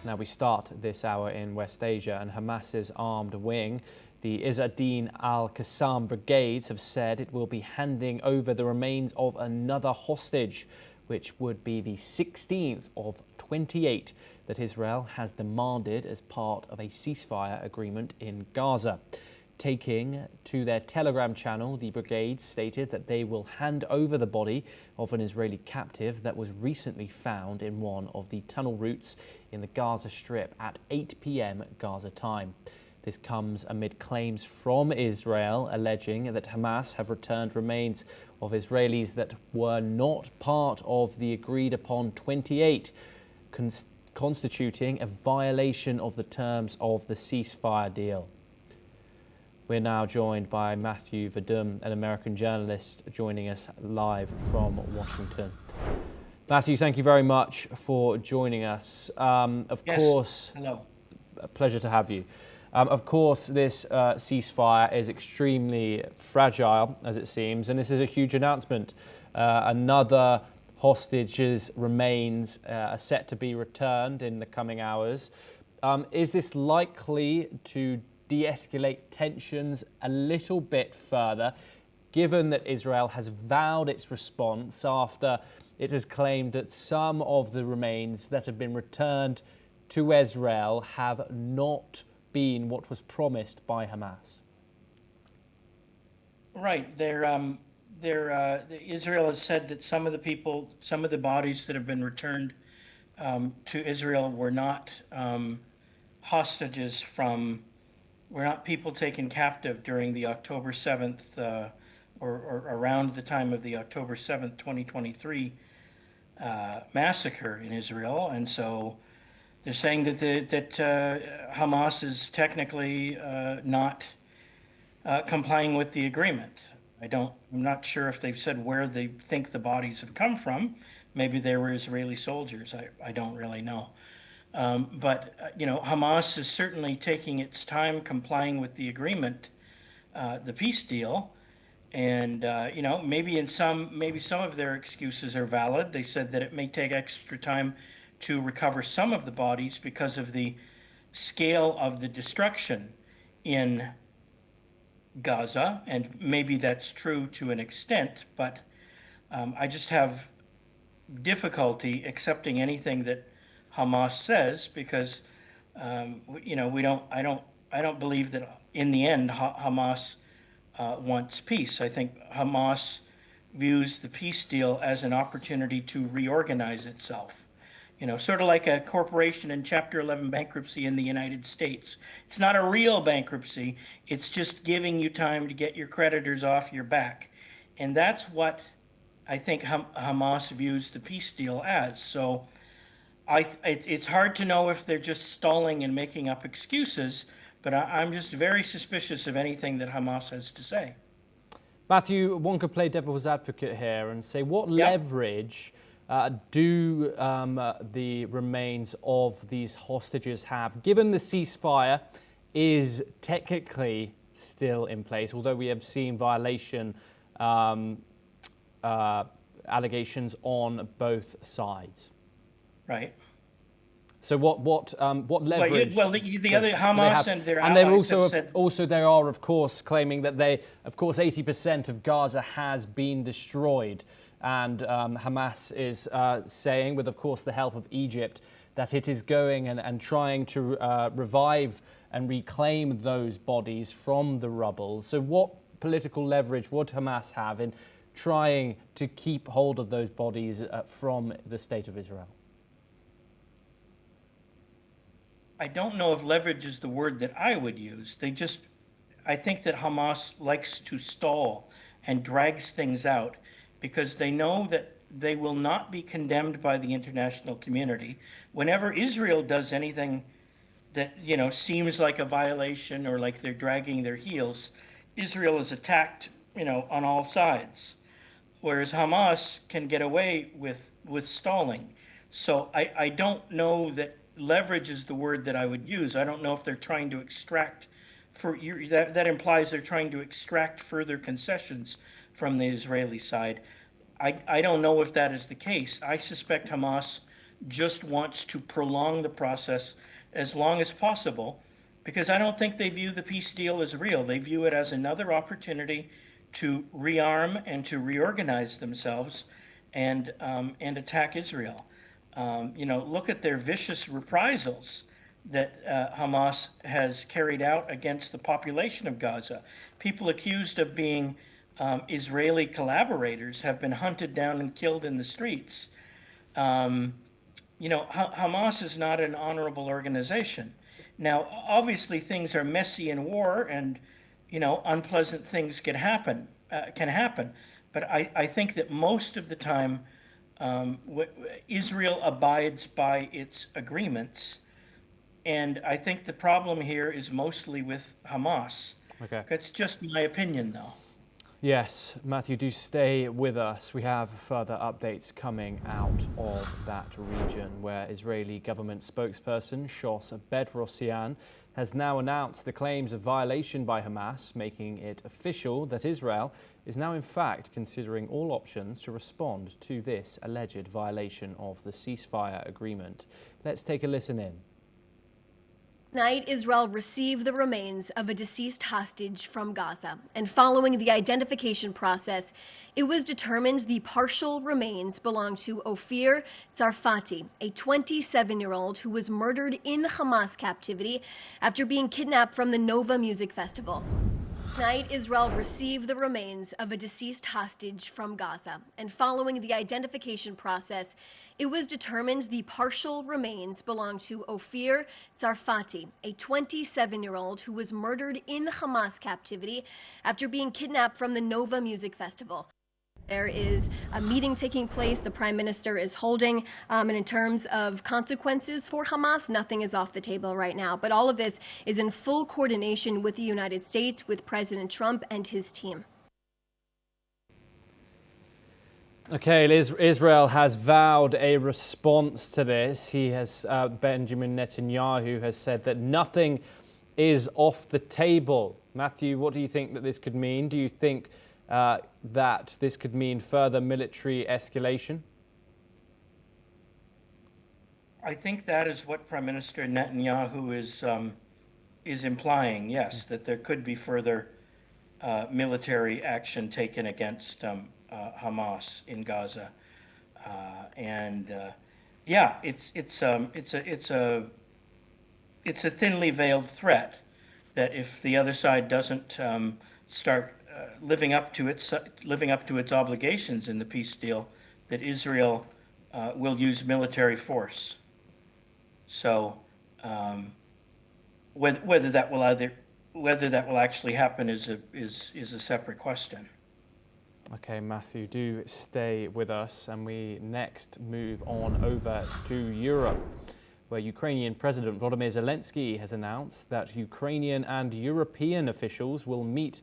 Now we start this hour in West Asia, and Hamas's armed wing, the Ezzedine Al-Qassam Brigades, have said it will be handing over the remains of another hostage, which would be the 16th of 28 that Israel has demanded as part of a ceasefire agreement in Gaza. Taking to their Telegram channel, the brigades stated that they will hand over the body of an Israeli captive that was recently found in one of the tunnel routes in the Gaza Strip at 8 p.m. Gaza time. This comes amid claims from Israel alleging that Hamas have returned remains of Israelis that were not part of the agreed upon 28, constituting a violation of the terms of the ceasefire deal. We're now joined by Matthew Verdum, an American journalist, joining us live from Washington. Matthew, thank you very much for joining us. Of course, hello. A pleasure to have you. Of course, this ceasefire is extremely fragile, as it seems, and this is a huge announcement. Another hostage's remains are set to be returned in the coming hours. Is this likely to de-escalate tensions a little bit further, given that Israel has vowed its response after it has claimed that some of the remains that have been returned to Israel have not been what was promised by Hamas? Right. Israel has said that some of the bodies that have been returned to Israel were not hostages were not people taken captive during the October 7th or around the time of the October 7th, 2023 massacre in Israel. And so they're saying that Hamas is technically not complying with the agreement. I'm not sure if they've said where they think the bodies have come from. Maybe they were Israeli soldiers. I don't really know. But Hamas is certainly taking its time complying with the agreement, the peace deal. And, maybe some of their excuses are valid. They said that it may take extra time to recover some of the bodies because of the scale of the destruction in Gaza. And maybe that's true to an extent, but I just have difficulty accepting anything that Hamas says because, I don't believe that in the end Hamas wants peace. I think Hamas views the peace deal as an opportunity to reorganize itself. Sort of like a corporation in Chapter 11 bankruptcy in the United States. It's not a real bankruptcy. It's just giving you time to get your creditors off your back. And that's what I think Hamas views the peace deal as. So it's hard to know if they're just stalling and making up excuses, but I'm just very suspicious of anything that Hamas has to say. Matthew, one could play devil's advocate here and say, what leverage do the remains of these hostages have, given the ceasefire is technically still in place, although we have seen violation allegations on both sides? Right. So what leverage? Well, the other Hamas and their allies have said, also they are of course claiming that 80% of Gaza has been destroyed, and Hamas is saying, with of course the help of Egypt, that it is going and trying to revive and reclaim those bodies from the rubble. So what political leverage would Hamas have in trying to keep hold of those bodies from the state of Israel? I don't know if leverage is the word that I would use. I think that Hamas likes to stall and drags things out because they know that they will not be condemned by the international community. Whenever Israel does anything that, seems like a violation or like they're dragging their heels, Israel is attacked, on all sides. Whereas Hamas can get away with stalling. So I don't know that leverage is the word that I would use. I don't know if they're trying to extract that implies they're trying to extract further concessions from the Israeli side. I don't know if that is the case. I suspect Hamas just wants to prolong the process as long as possible, because I don't think they view the peace deal as real. They view it as another opportunity to rearm and to reorganize themselves and attack Israel. Look at their vicious reprisals that Hamas has carried out against the population of Gaza. People accused of being Israeli collaborators have been hunted down and killed in the streets. Hamas is not an honorable organization. Now, obviously, things are messy in war, and unpleasant things can happen. But I think that most of the time, Israel abides by its agreements, and I think the problem here is mostly with Hamas. Okay. That's just my opinion, though. Yes, Matthew, do stay with us. We have further updates coming out of that region, where Israeli government spokesperson Shos Bedrosian has now announced the claims of violation by Hamas, making it official that Israel is now in fact considering all options to respond to this alleged violation of the ceasefire agreement. Let's take a listen in. Tonight, Israel received the remains of a deceased hostage from Gaza, and following the identification process, it was determined the partial remains belong to Ofir Sarfati, a 27-year-old who was murdered in Hamas captivity after being kidnapped from the Nova Music Festival. Tonight, Israel received the remains of a deceased hostage from Gaza, and following the identification process, it was determined the partial remains belong to Ofir Sarfati, a 27-year-old who was murdered in Hamas captivity after being kidnapped from the Nova Music Festival. There is a meeting taking place the Prime Minister is holding, and in terms of consequences for Hamas, nothing is off the table right now. But all of this is in full coordination with the United States, with President Trump and his team. Okay, Israel has vowed a response to this. Benjamin Netanyahu has said that nothing is off the table. Matthew, what do you think that this could mean? Do you think that this could mean further military escalation? I think that is what Prime Minister Netanyahu is implying, yes, that there could be further military action taken against Hamas in Gaza, it's a thinly veiled threat that if the other side doesn't start living up to its obligations in the peace deal, that Israel will use military force. So whether that will actually happen is a separate question. Okay, Matthew, do stay with us, and we next move on over to Europe, where Ukrainian President Volodymyr Zelensky has announced that Ukrainian and European officials will meet